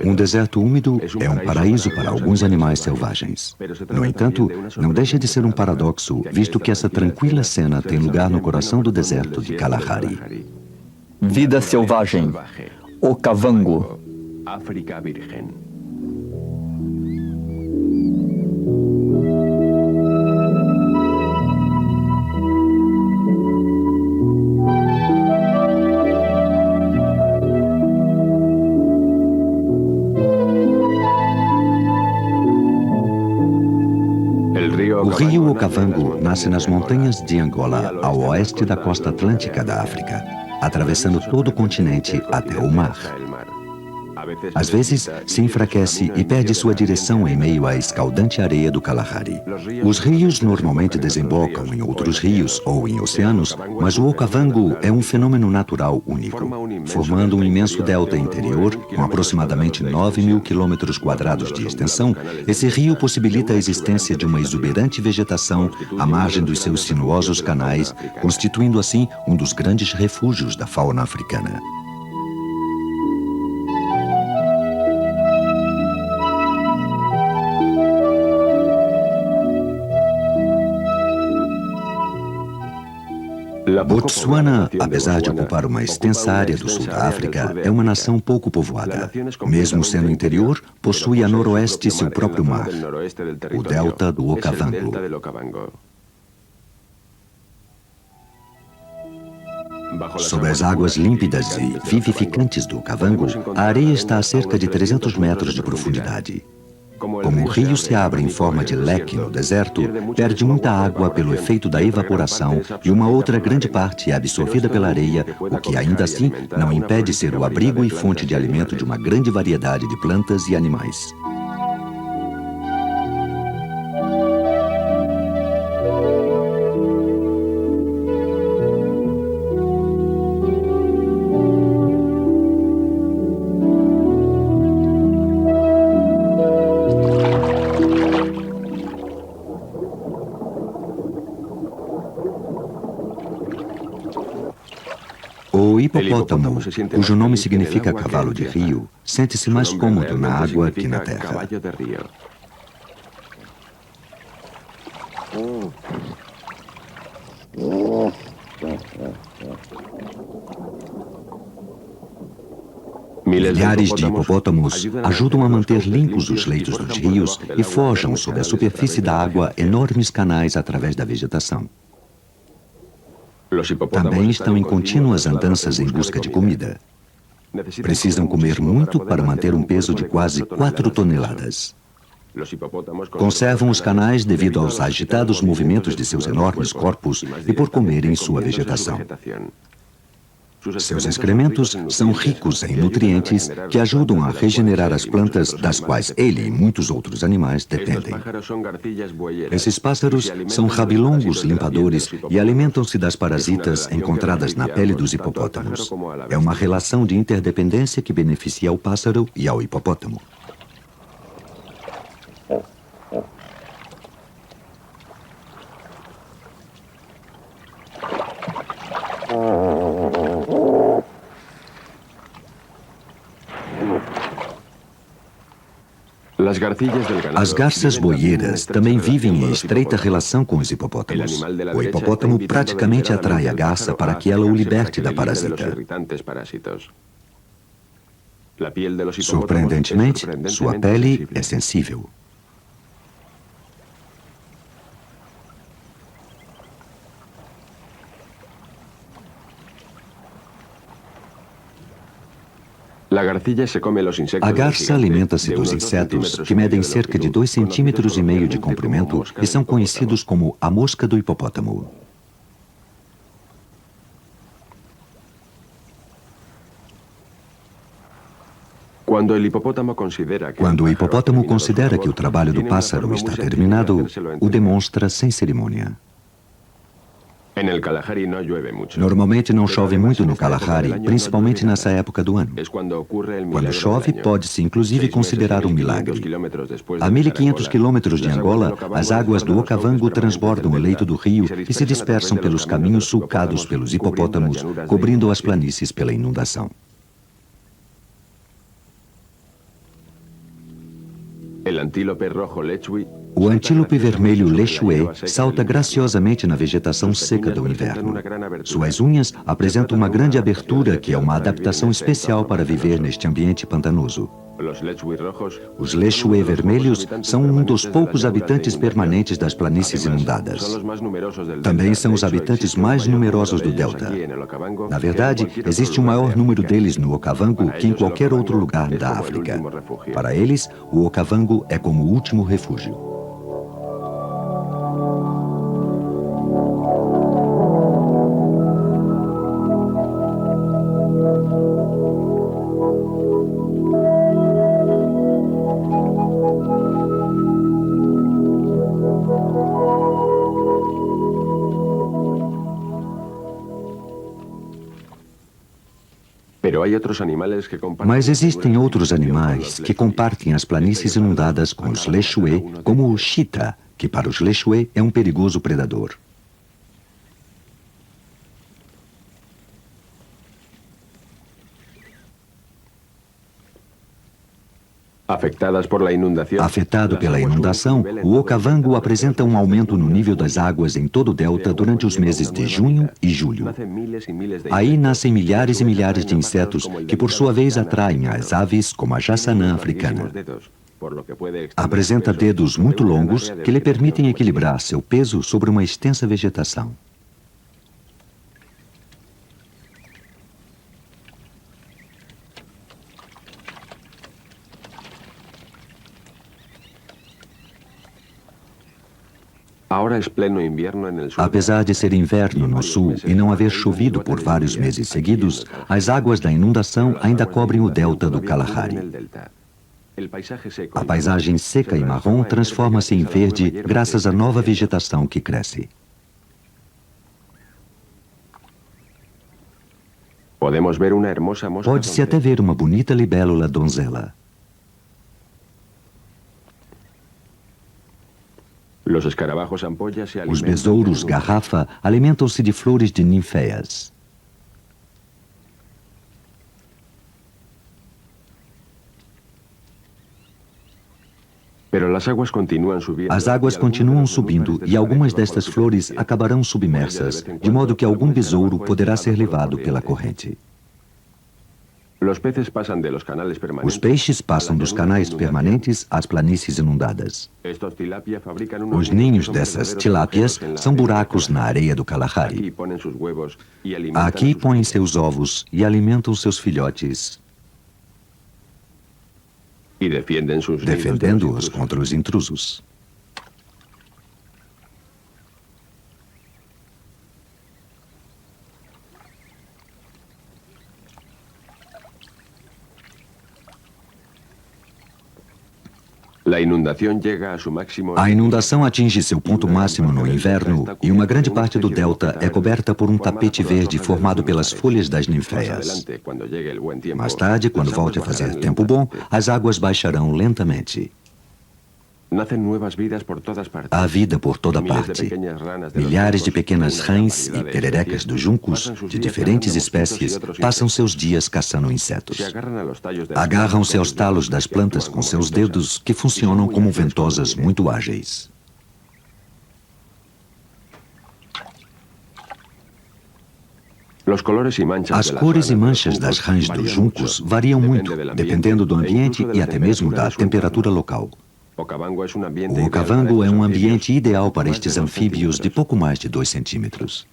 Um deserto úmido é um paraíso para alguns animais selvagens. No entanto, não deixa de ser um paradoxo, visto que essa tranquila cena tem lugar no coração do deserto de Kalahari. Vida selvagem, Okavango. África Virgen. O rio Okavango nasce nas montanhas de Angola, ao oeste da costa atlântica da África, atravessando todo o continente até o mar. Às vezes, se enfraquece e perde sua direção em meio à escaldante areia do Kalahari. Os rios normalmente desembocam em outros rios ou em oceanos, mas o Okavango é um fenômeno natural único. Formando um imenso delta interior, com aproximadamente 9.000 quilômetros quadrados de extensão, esse rio possibilita a existência de uma exuberante vegetação à margem dos seus sinuosos canais, constituindo assim um dos grandes refúgios da fauna africana. Botsuana, apesar de ocupar uma extensa área do sul da África, é uma nação pouco povoada. Mesmo sendo interior, possui a noroeste seu próprio mar, o delta do Okavango. Sob as águas límpidas e vivificantes do Okavango, a areia está a cerca de 300 metros de profundidade. Como o rio se abre em forma de leque no deserto, perde muita água pelo efeito da evaporação e uma outra grande parte é absorvida pela areia, o que ainda assim não impede ser o abrigo e fonte de alimento de uma grande variedade de plantas e animais. O hipopótamo, cujo nome significa cavalo de rio, sente-se mais cômodo na água que na terra. Milhares de hipopótamos ajudam a manter limpos os leitos dos rios e forjam sob a superfície da água enormes canais através da vegetação. Também estão em contínuas andanças em busca de comida. Precisam comer muito para manter um peso de quase 4 toneladas. Conservam os canais devido aos agitados movimentos de seus enormes corpos e por comerem sua vegetação. Seus excrementos são ricos em nutrientes que ajudam a regenerar as plantas das quais ele e muitos outros animais dependem. Esses pássaros são rabilongos limpadores e alimentam-se das parasitas encontradas na pele dos hipopótamos. É uma relação de interdependência que beneficia ao pássaro e ao hipopótamo. As garças boieiras também vivem em estreita relação com os hipopótamos. O hipopótamo praticamente atrai a garça para que ela o liberte da parasita. Surpreendentemente, sua pele é sensível. A garça alimenta-se dos insetos, que medem cerca de 2,5 cm de comprimento e são conhecidos como a mosca do hipopótamo. Quando o hipopótamo considera que o trabalho do pássaro está terminado, o demonstra sem cerimônia. Normalmente não chove muito no Kalahari, principalmente nessa época do ano. Quando chove, pode-se inclusive considerar um milagre. A 1.500 quilômetros de Angola, as águas do Okavango transbordam o leito do rio e se dispersam pelos caminhos sulcados pelos hipopótamos, cobrindo as planícies pela inundação. O antílope vermelho lechue salta graciosamente na vegetação seca do inverno. Suas unhas apresentam uma grande abertura que é uma adaptação especial para viver neste ambiente pantanoso. Os lechue vermelhos são um dos poucos habitantes permanentes das planícies inundadas. Também são os habitantes mais numerosos do delta. Na verdade, existe um maior número deles no Okavango que em qualquer outro lugar da África. Para eles, o Okavango é como o último refúgio. Mas existem outros animais que compartem as planícies inundadas com os lechue, como o cheetah, que para os lechue é um perigoso predador. Afetado pela inundação, o Okavango apresenta um aumento no nível das águas em todo o delta durante os meses de junho e julho. Aí nascem milhares e milhares de insetos que, por sua vez, atraem as aves como a jassanã africana. Apresenta dedos muito longos que lhe permitem equilibrar seu peso sobre uma extensa vegetação. Apesar de ser inverno no sul e não haver chovido por vários meses seguidos, as águas da inundação ainda cobrem o delta do Kalahari. A paisagem seca e marrom transforma-se em verde graças à nova vegetação que cresce. Pode-se até ver uma bonita libélula donzela. Os besouros garrafa alimentam-se de flores de ninféias. As águas continuam subindo e algumas destas flores acabarão submersas, de modo que algum besouro poderá ser levado pela corrente. Os peixes passam dos canais permanentes às planícies inundadas. Os ninhos dessas tilápias são buracos na areia do Kalahari. Aqui põem seus ovos e alimentam seus filhotes, defendendo-os contra os intrusos. A inundação atinge seu ponto máximo no inverno e uma grande parte do delta é coberta por um tapete verde formado pelas folhas das ninféias. Mais tarde, quando volte a fazer tempo bom, as águas baixarão lentamente. Há vida por toda parte. Milhares de pequenas rãs e pererecas dos juncos, de diferentes espécies, passam seus dias caçando insetos. Agarram-se aos talos das plantas com seus dedos, que funcionam como ventosas muito ágeis. As cores e manchas das rãs dos juncos variam muito, dependendo do ambiente e até mesmo da temperatura local. O Okavango é um ambiente ideal para estes anfíbios de pouco mais de 2 centímetros.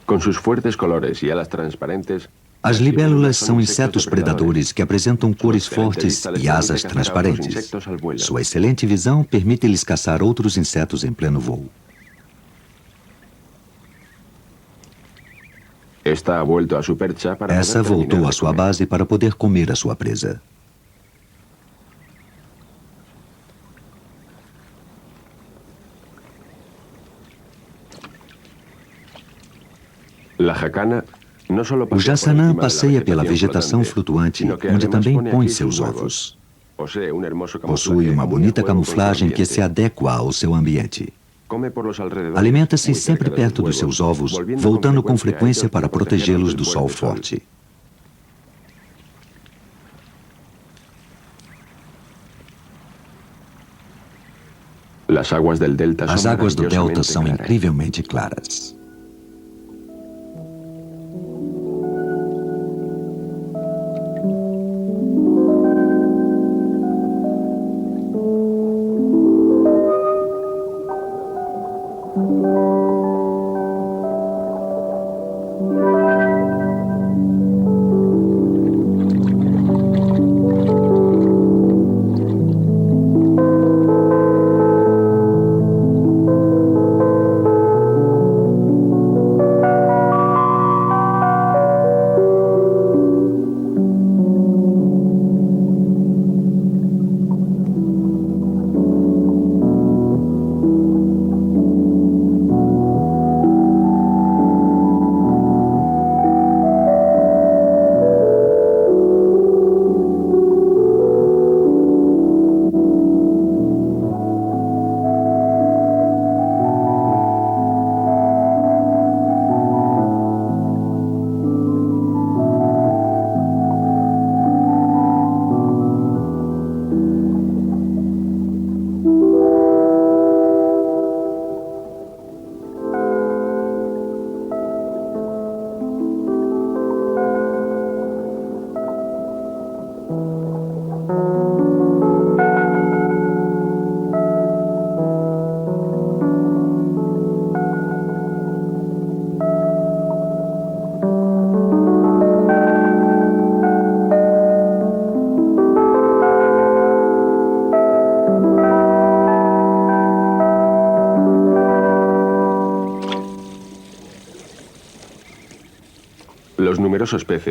Com seus fortes colores e alas transparentes, as libélulas são insetos predadores que apresentam cores fortes e asas transparentes. Sua excelente visão permite-lhes caçar outros insetos em pleno voo. Essa voltou à sua base para poder comer a sua presa. O jassanã passeia pela vegetação flutuante, onde também põe seus ovos. Possui uma bonita camuflagem que se adequa ao seu ambiente. Alimenta-se sempre perto dos seus ovos, voltando com frequência para protegê-los do sol forte. As águas do delta são incrivelmente claras.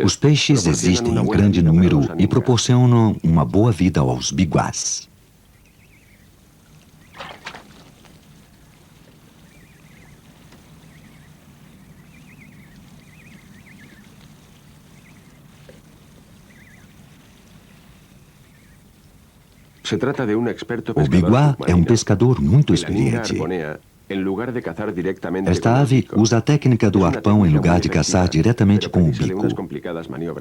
Os peixes existem em grande número e proporcionam uma boa vida aos biguás. O biguá é um pescador muito experiente. Esta ave usa a técnica do arpão em lugar de caçar diretamente com o bico.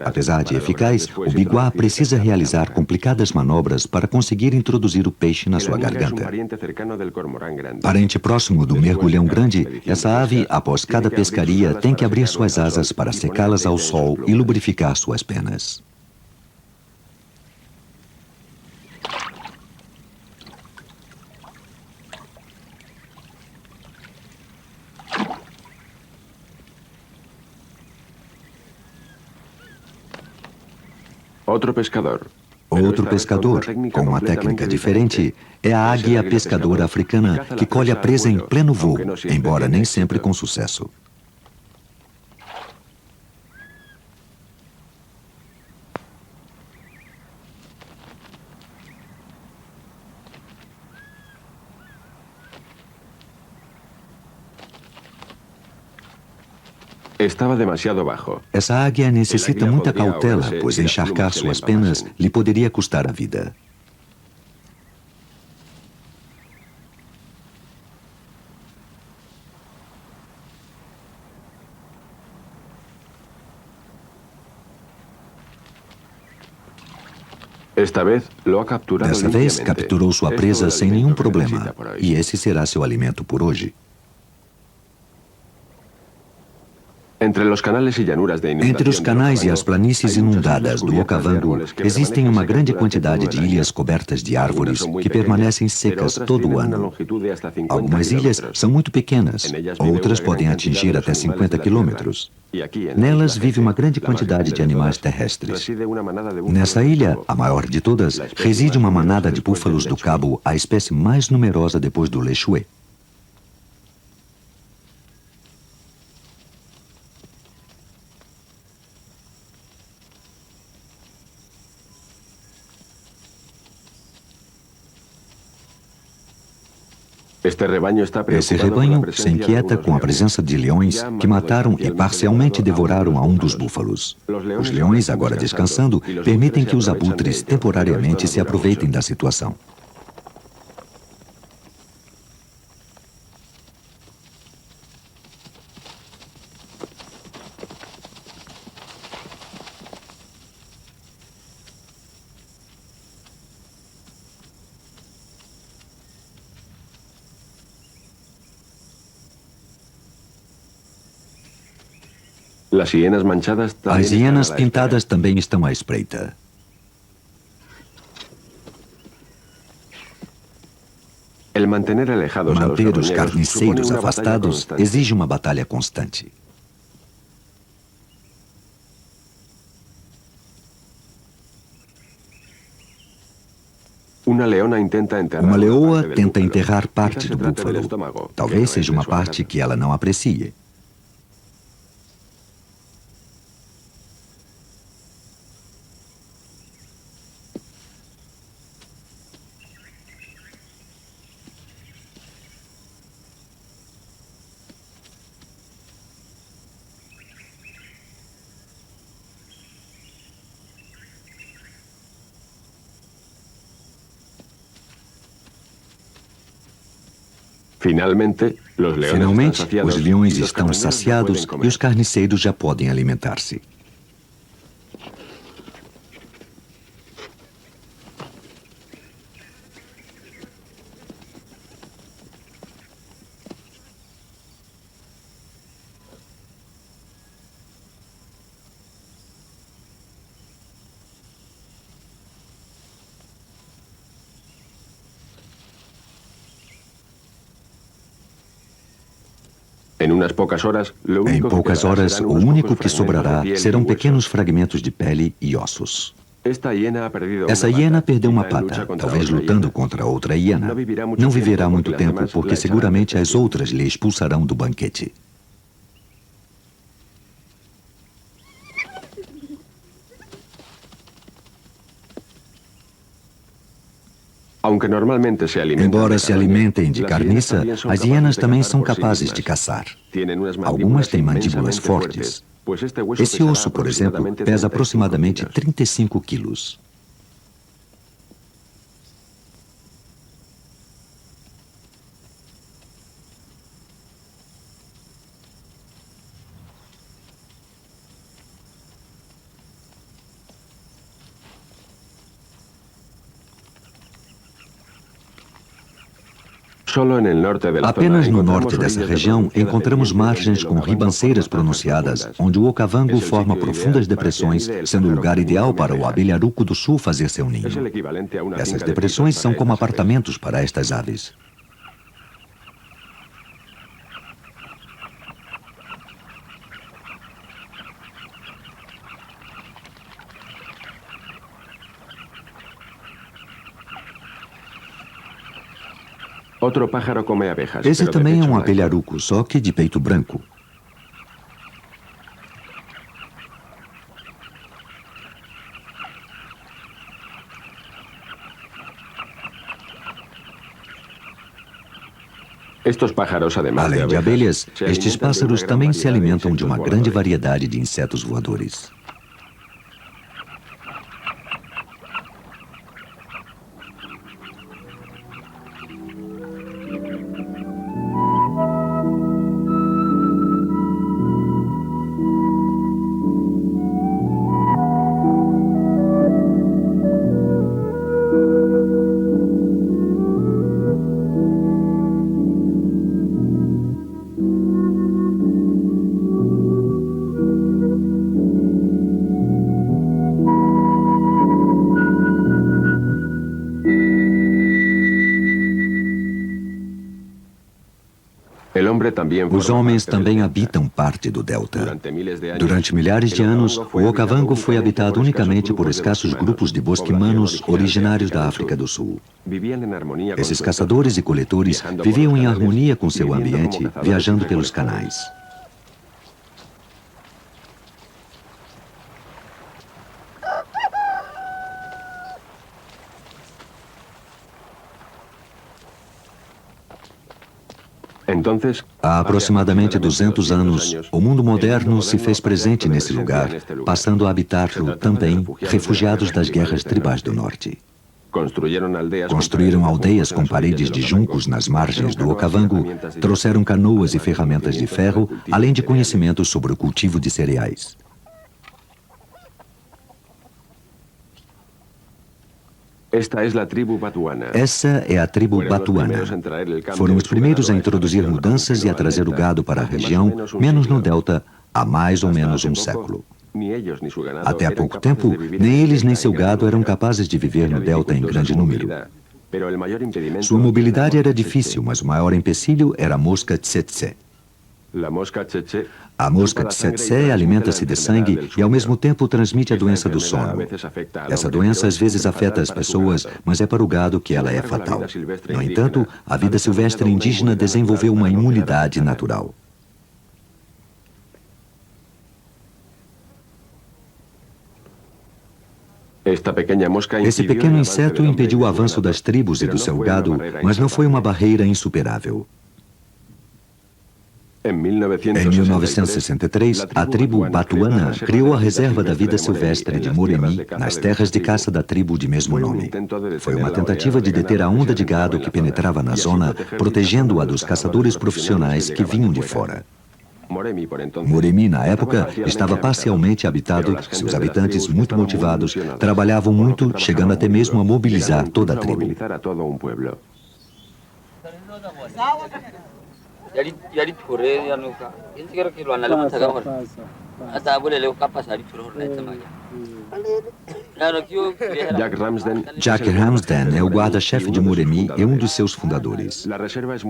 Apesar de eficaz, o biguá precisa realizar complicadas manobras para conseguir introduzir o peixe na sua garganta. Parente próximo do mergulhão grande, essa ave, após cada pescaria, tem que abrir suas asas para secá-las ao sol e lubrificar suas penas. Outro pescador, com uma técnica diferente, é a águia pescadora africana que colhe a presa em pleno voo, embora nem sempre com sucesso. Essa águia necessita muita cautela, pois encharcar suas penas lhe poderia custar a vida. Dessa vez, capturou sua presa sem nenhum problema, e esse será seu alimento por hoje. Entre os canais e as planícies inundadas do Okavango, existem uma grande quantidade de ilhas cobertas de árvores que permanecem secas todo o ano. Algumas ilhas são muito pequenas, outras podem atingir até 50 quilômetros. Nelas vive uma grande quantidade de animais terrestres. Nessa ilha, a maior de todas, reside uma manada de búfalos do Cabo, a espécie mais numerosa depois do lechue. Esse rebanho se inquieta com a presença de leões que mataram e parcialmente devoraram a um dos búfalos. Os leões, agora descansando, permitem que os abutres temporariamente se aproveitem da situação. As hienas pintadas também estão à espreita. Manter os carniceiros afastados exige uma batalha constante. Uma leoa tenta enterrar parte do búfalo. Talvez seja uma parte que ela não aprecie. Finalmente, os leões estão saciados e os carniceiros já podem alimentar-se. Em poucas horas, o único que sobrará serão pequenos fragmentos de pele e ossos. Essa hiena perdeu uma pata, talvez lutando contra outra hiena. Não viverá muito tempo porque seguramente as outras lhe expulsarão do banquete. Embora se alimentem de carniça, as hienas também são capazes de caçar. Algumas têm mandíbulas fortes. Esse osso, por exemplo, pesa aproximadamente 35 quilos. Apenas no norte dessa região encontramos margens com ribanceiras pronunciadas, onde o okavango forma profundas depressões, sendo o lugar ideal para o abelharuco do sul fazer seu ninho. Essas depressões são como apartamentos para estas aves. Esse também é um abelharuco, só que de peito branco. Além de abelhas, estes pássaros também se alimentam de uma grande variedade de insetos voadores. Os homens também habitam parte do delta. Durante milhares de anos, o okavango foi habitado unicamente por escassos grupos de bosquimanos originários da África do Sul. Esses caçadores e coletores viviam em harmonia com seu ambiente, viajando pelos canais. Há aproximadamente 200 anos, o mundo moderno se fez presente nesse lugar, passando a habitá-lo também refugiados das guerras tribais do norte. Construíram aldeias com paredes de juncos nas margens do Okavango, trouxeram canoas e ferramentas de ferro, além de conhecimentos sobre o cultivo de cereais. Essa é a tribo Batuana. Foram os primeiros a introduzir mudanças e a trazer o gado para a região, menos no delta, há mais ou menos um século. Até há pouco tempo, nem eles nem seu gado eram capazes de viver no delta em grande número. Sua mobilidade era difícil, mas o maior empecilho era a mosca tsetse. A mosca tsetse alimenta-se de sangue e ao mesmo tempo transmite a doença do sono. Essa doença às vezes afeta as pessoas, mas é para o gado que ela é fatal. No entanto, a vida silvestre indígena desenvolveu uma imunidade natural. Esse pequeno inseto impediu o avanço das tribos e do seu gado, mas não foi uma barreira insuperável. Em 1963, a tribo Batuana criou a Reserva da Vida Silvestre de Moremi, nas terras de caça da tribo de mesmo nome. Foi uma tentativa de deter a onda de gado que penetrava na zona, protegendo-a dos caçadores profissionais que vinham de fora. Moremi, na época, estava parcialmente habitado, seus habitantes, muito motivados, trabalhavam muito, chegando até mesmo a mobilizar toda a tribo. Jack Ramsden é o guarda-chefe de Moremi e um dos seus fundadores.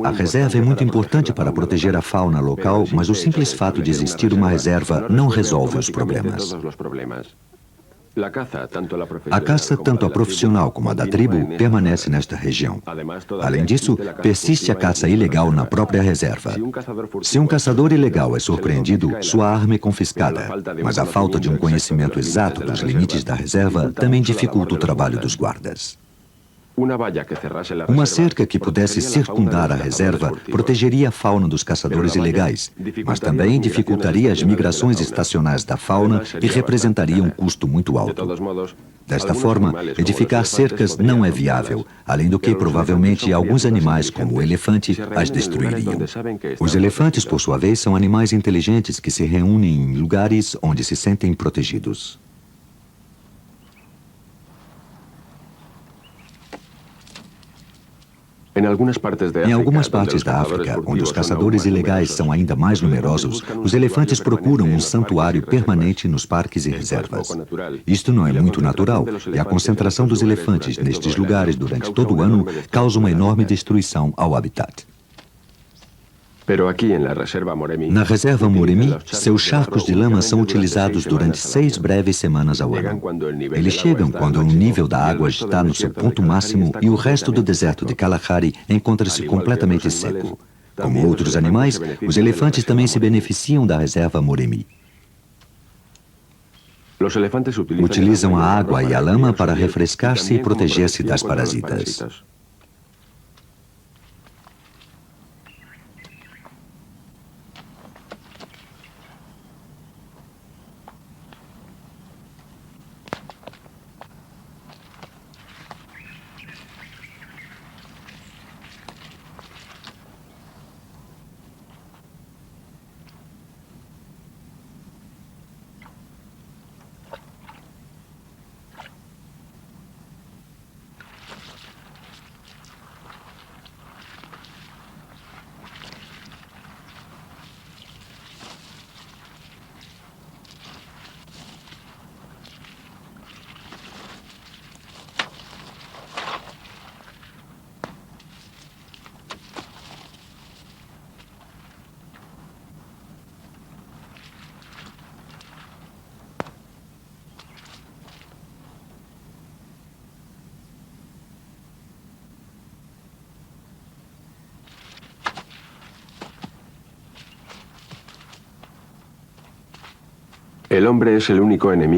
A reserva é muito importante para proteger a fauna local, mas o simples fato de existir uma reserva não resolve os problemas. A caça, tanto a profissional como a da tribo, permanece nesta região. Além disso, persiste a caça ilegal na própria reserva. Se um caçador ilegal é surpreendido, sua arma é confiscada, mas a falta de um conhecimento exato dos limites da reserva também dificulta o trabalho dos guardas. Uma cerca que pudesse circundar a reserva protegeria a fauna dos caçadores ilegais, mas também dificultaria as migrações estacionais da fauna e representaria um custo muito alto. Desta forma, edificar cercas não é viável, além do que provavelmente alguns animais, como o elefante, as destruiriam. Os elefantes, por sua vez, são animais inteligentes que se reúnem em lugares onde se sentem protegidos. Em algumas partes da África, onde os caçadores ilegais são ainda mais numerosos, os elefantes procuram um santuário permanente nos parques e reservas. Isto não é muito natural, e a concentração dos elefantes nestes lugares durante todo o ano causa uma enorme destruição ao habitat. Na reserva Moremi, seus charcos de lama são utilizados durante 6 breves semanas ao ano. Eles chegam quando o nível da água está no seu ponto máximo e o resto do deserto de Kalahari encontra-se completamente seco. Como outros animais, os elefantes também se beneficiam da reserva Moremi. Utilizam a água e a lama para refrescar-se e proteger-se das parasitas.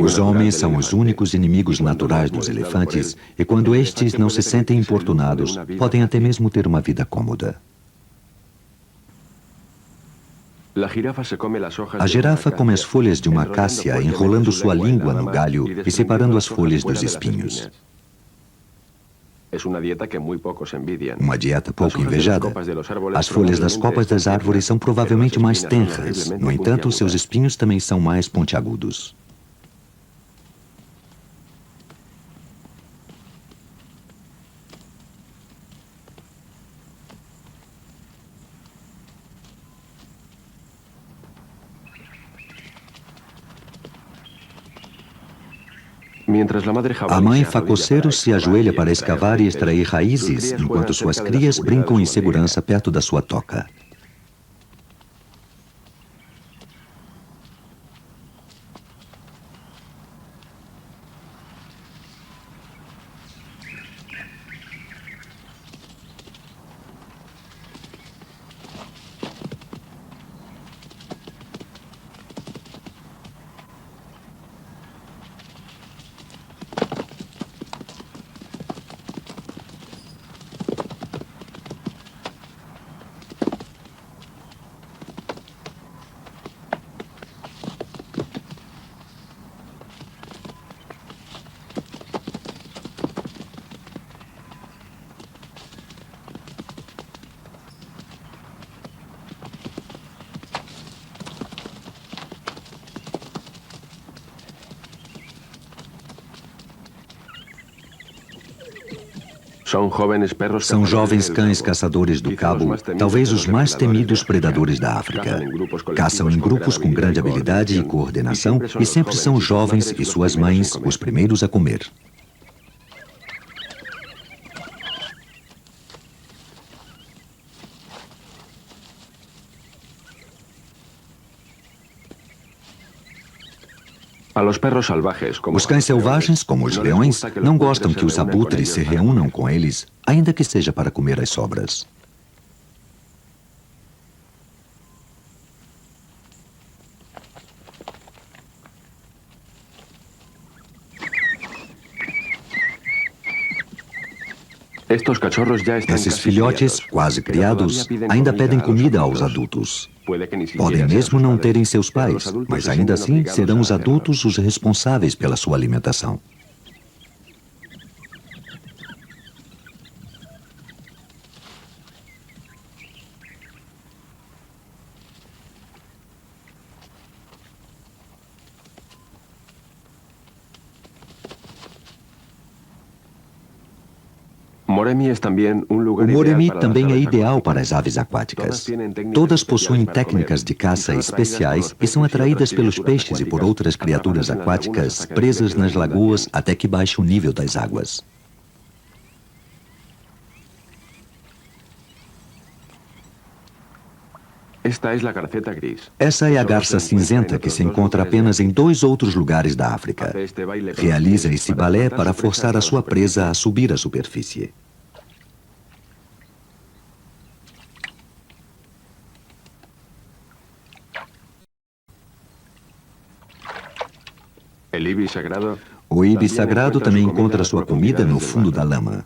Os homens são os únicos inimigos naturais dos elefantes e quando estes não se sentem importunados, podem até mesmo ter uma vida cômoda. A girafa come as folhas de uma acácia, enrolando sua língua no galho e separando as folhas dos espinhos. Uma dieta pouco invejada. As folhas das copas das árvores são provavelmente mais tenras. No entanto, seus espinhos também são mais pontiagudos. A mãe facoceiro se ajoelha para escavar e extrair raízes, enquanto suas crias brincam em segurança perto da sua toca. São jovens cães caçadores do cabo, talvez os mais temidos predadores da África. Caçam em grupos com grande habilidade e coordenação e sempre são jovens e suas mães os primeiros a comer. Os cães selvagens, como os leões, não gostam que os abutres se reúnam com eles, ainda que seja para comer as sobras. Esses filhotes, quase criados, ainda pedem comida aos adultos. Podem mesmo não terem seus pais, mas ainda assim serão os adultos os responsáveis pela sua alimentação. O Moremi também é ideal para as aves aquáticas. Todas possuem técnicas de caça especiais e são atraídas pelos peixes e por outras criaturas aquáticas presas nas lagoas até que baixe o nível das águas. Essa é a garça cinzenta que se encontra apenas em 2 outros lugares da África. Realiza esse balé para forçar a sua presa a subir à superfície. O ibis sagrado também encontra sua comida no fundo da lama.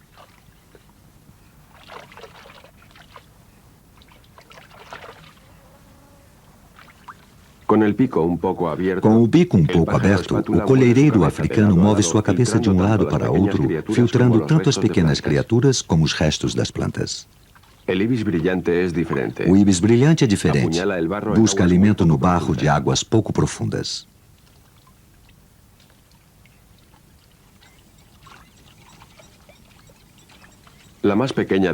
Com o bico um pouco aberto, o colhereiro africano move sua cabeça de um lado para outro, filtrando tanto as pequenas criaturas como os restos das plantas. O ibis brilhante é diferente. Busca alimento no barro de águas pouco profundas.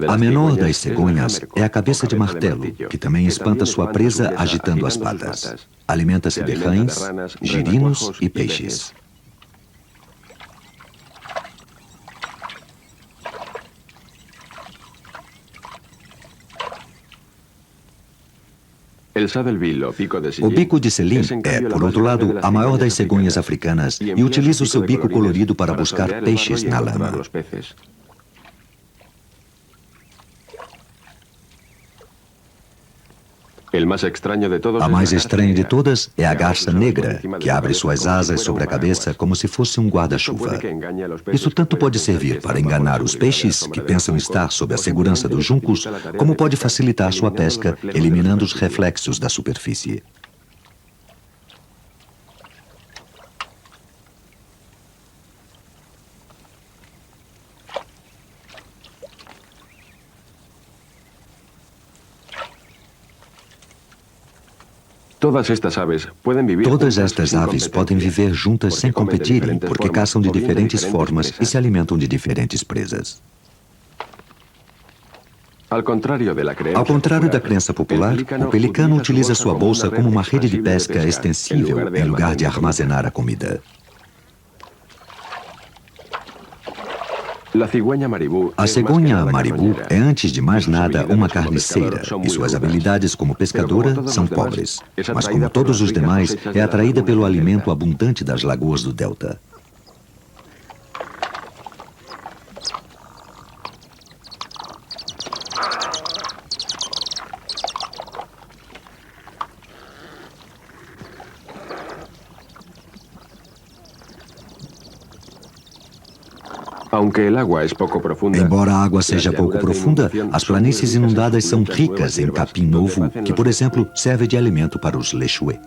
A menor das cegonhas é a cabeça de martelo, que também espanta sua presa agitando as patas. Alimenta-se de rães, girinos e peixes. O bico de selim é, por outro lado, a maior das cegonhas africanas e utiliza o seu bico colorido para buscar peixes na lama. A mais estranha de todas é a garça negra, que abre suas asas sobre a cabeça como se fosse um guarda-chuva. Isso tanto pode servir para enganar os peixes, que pensam estar sob a segurança dos juncos, como pode facilitar sua pesca, eliminando os reflexos da superfície. Todas estas aves podem viver juntas sem competirem, porque caçam de diferentes formas e se alimentam de diferentes presas. Ao contrário da crença popular, o pelicano utiliza sua bolsa como uma rede de pesca extensível em lugar de armazenar a comida. A cegonha maribu é, antes de mais nada, uma carniceira, e suas habilidades como pescadora são pobres. Mas, como todos os demais, é atraída pelo alimento abundante das lagoas do delta. Embora a água seja pouco profunda, as planícies inundadas são ricas em capim novo, que, por exemplo, serve de alimento para os lechue.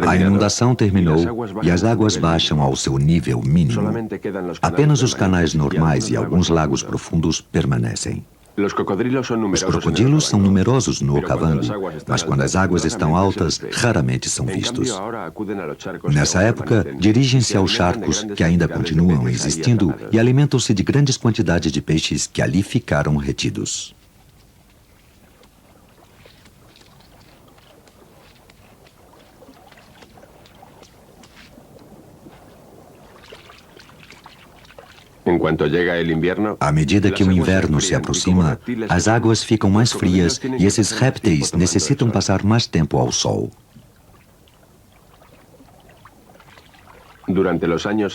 A inundação terminou e as águas baixam ao seu nível mínimo. Apenas os canais normais e alguns lagos profundos permanecem. Os crocodilos são numerosos no Okavango, mas quando as águas estão altas, raramente são vistos. Nessa época, dirigem-se aos charcos, que ainda continuam existindo, e alimentam-se de grandes quantidades de peixes que ali ficaram retidos. À medida que o inverno se aproxima, as águas ficam mais frias e esses répteis necessitam passar mais tempo ao sol.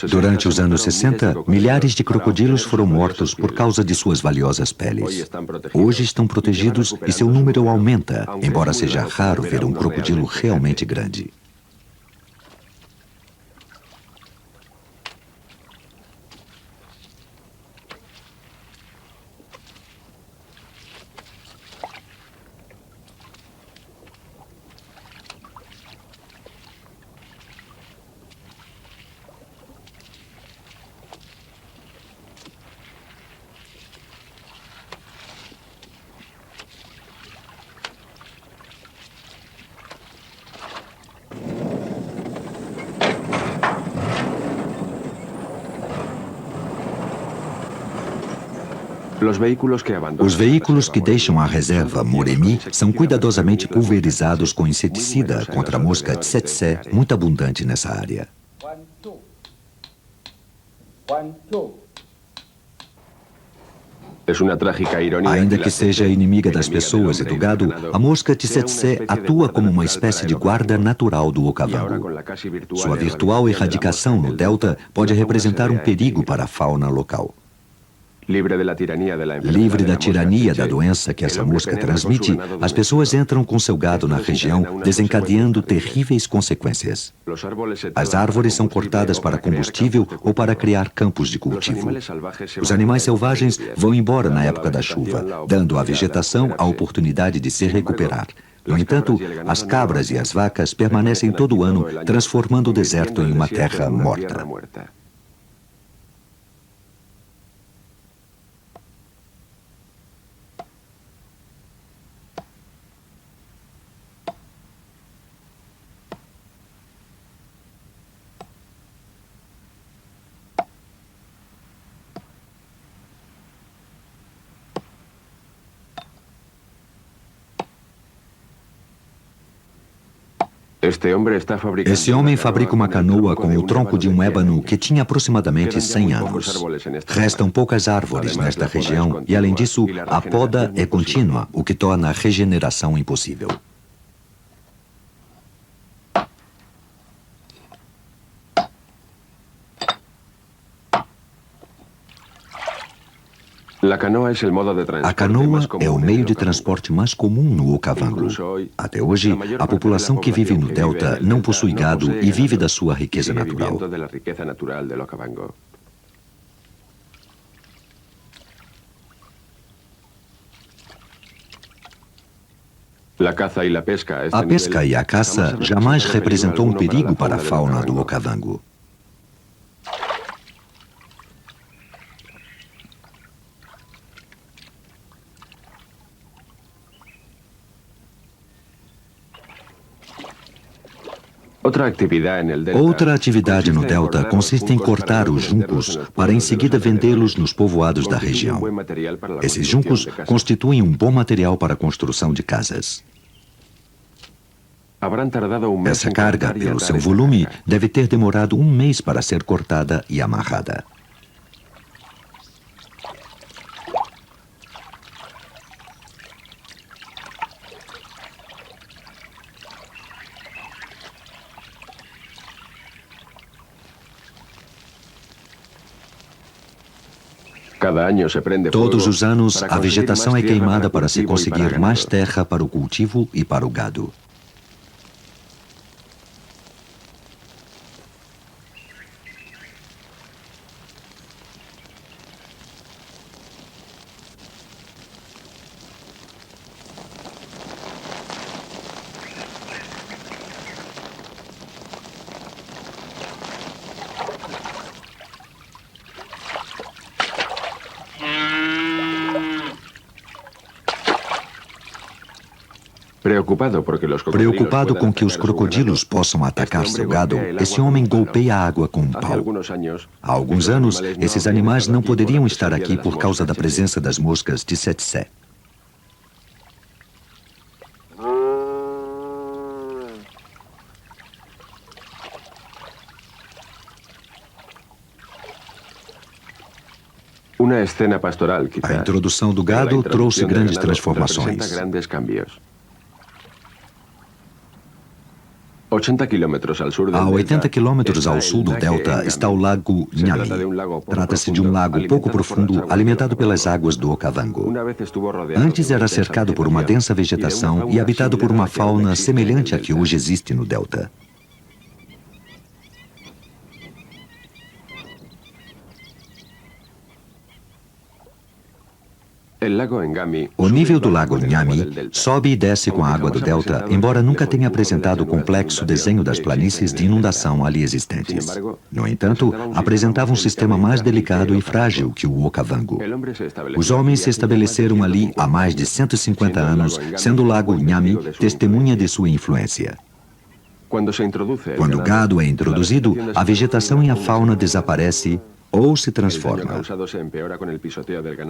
Durante os anos 60, milhares de crocodilos foram mortos por causa de suas valiosas peles. Hoje estão protegidos e seu número aumenta, embora seja raro ver um crocodilo realmente grande. Os veículos que deixam a reserva Moremi são cuidadosamente pulverizados com inseticida contra a mosca tsetse, muito abundante nessa área. Ainda que seja inimiga das pessoas e do gado, a mosca tsetse atua como uma espécie de guarda natural do Okavango. Sua virtual erradicação no delta pode representar um perigo para a fauna local. Livre da tirania da doença que essa mosca transmite, as pessoas entram com seu gado na região, desencadeando terríveis consequências. As árvores são cortadas para combustível ou para criar campos de cultivo. Os animais selvagens vão embora na época da chuva, dando à vegetação a oportunidade de se recuperar. No entanto, as cabras e as vacas permanecem todo o ano, transformando o deserto em uma terra morta. Esse homem fabrica uma canoa com o tronco de um ébano que tinha aproximadamente 100 anos. Restam poucas árvores nesta região e, além disso, a poda é contínua, o que torna a regeneração impossível. A canoa é o meio de transporte mais comum no Okavango. Até hoje, a população que vive no delta não possui gado e vive da sua riqueza natural. A pesca e a caça jamais representou um perigo para a fauna do Okavango. Outra atividade no delta consiste em cortar os juncos para em seguida vendê-los nos povoados da região. Esses juncos constituem um bom material para a construção de casas. Essa carga, pelo seu volume, deve ter demorado um mês para ser cortada e amarrada. Todos os anos, a vegetação é queimada para se conseguir mais terra para o cultivo e para o gado. Preocupado com que os crocodilos possam atacar seu gado, esse homem golpeia a água com um pau. Há alguns anos, esses animais não poderiam estar aqui por causa da presença das moscas de tsetse. A introdução do gado trouxe grandes transformações. A 80 quilômetros ao sul do delta está o Lago Nyami. Trata-se de um lago pouco profundo, alimentado pelas águas do Okavango. Antes era cercado por uma densa vegetação e habitado por uma fauna semelhante à que hoje existe no delta. O nível do lago Nyami sobe e desce com a água do delta, embora nunca tenha apresentado o complexo desenho das planícies de inundação ali existentes. No entanto, apresentava um sistema mais delicado e frágil que o Okavango. Os homens se estabeleceram ali há mais de 150 anos, sendo o lago Nyami testemunha de sua influência. Quando o gado é introduzido, a vegetação e a fauna desaparece ou se transforma.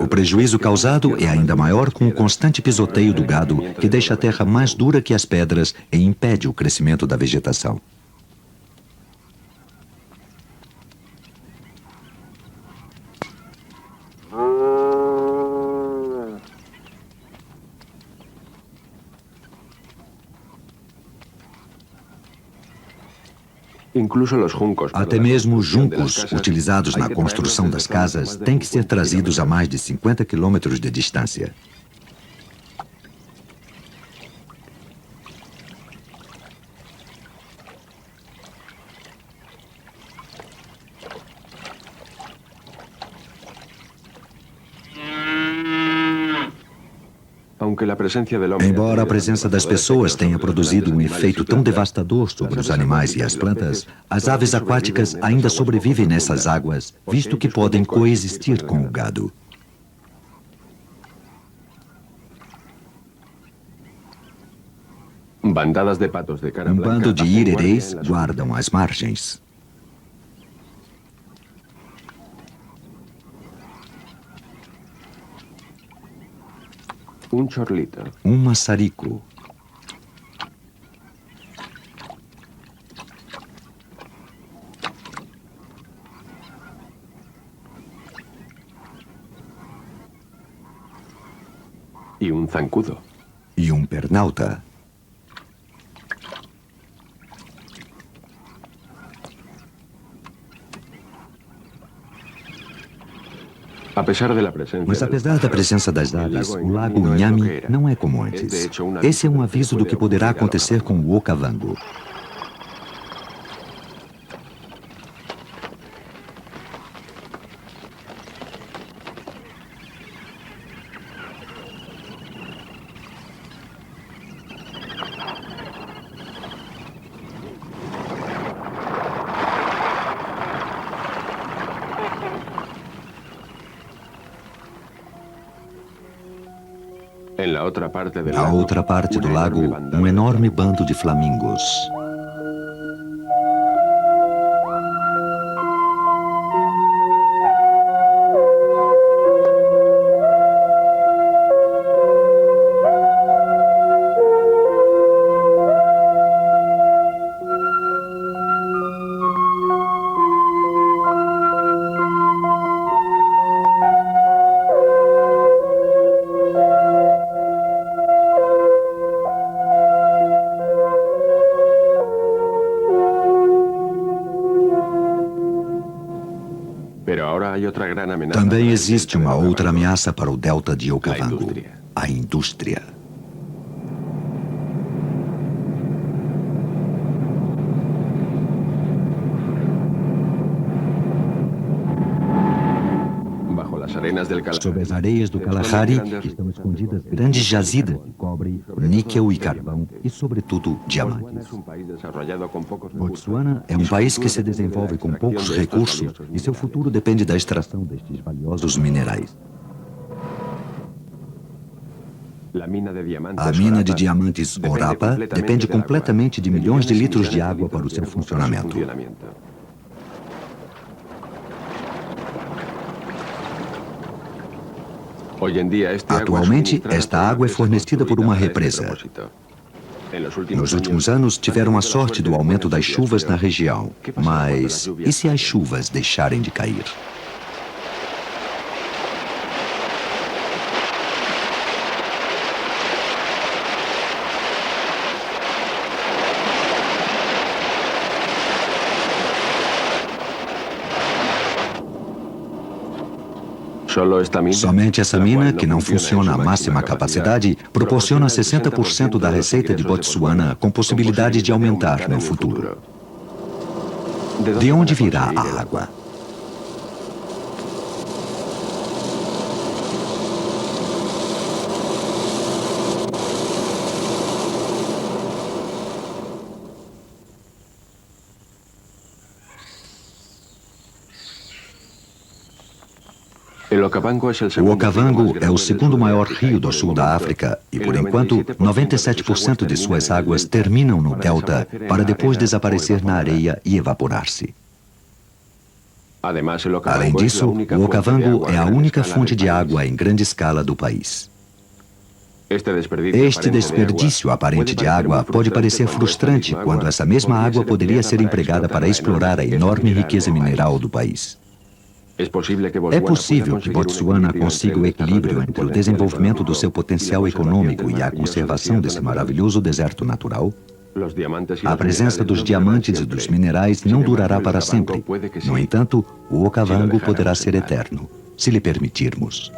O prejuízo causado é ainda maior com o constante pisoteio do gado, que deixa a terra mais dura que as pedras e impede o crescimento da vegetação. Até mesmo os juncos, utilizados na construção das casas, têm que ser trazidos a mais de 50 quilômetros de distância. Embora a presença das pessoas tenha produzido um efeito tão devastador sobre os animais e as plantas, as aves aquáticas ainda sobrevivem nessas águas, visto que podem coexistir com o gado. Um bando de irereis guardam as margens. Um maçarico. E um pernalta. Mas apesar da presença das aves, o lago Nyami não é como antes. Esse é um aviso do que poderá acontecer com o Okavango. Na outra parte do lago, um enorme bando de flamingos. Também existe uma outra ameaça para o delta de Okavango, a indústria. Sob as areias do Kalahari estão escondidas grandes jazidas de cobre, níquel e carvão e, sobretudo, diamantes. Botsuana é um país que se desenvolve com poucos recursos e seu futuro depende da extração destes valiosos minerais. A mina de diamantes Orapa depende completamente de milhões de litros de água para o seu funcionamento. Atualmente, esta água é fornecida por uma represa. Nos últimos anos, tiveram a sorte do aumento das chuvas na região. Mas e se as chuvas deixarem de cair? Somente essa mina, que não funciona à máxima capacidade, proporciona 60% da receita de Botsuana, com possibilidade de aumentar no futuro. De onde virá a água? O Okavango é o segundo maior rio do sul da África e, por enquanto, 97% de suas águas terminam no delta para depois desaparecer na areia e evaporar-se. Além disso, o Okavango é a única fonte de água em grande escala do país. Este desperdício aparente de água pode parecer frustrante quando essa mesma água poderia ser empregada para explorar a enorme riqueza mineral do país. É possível que Botsuana consiga o equilíbrio entre o desenvolvimento do seu potencial econômico e a conservação desse maravilhoso deserto natural? A presença dos diamantes e dos minerais não durará para sempre. No entanto, o Okavango poderá ser eterno, se lhe permitirmos.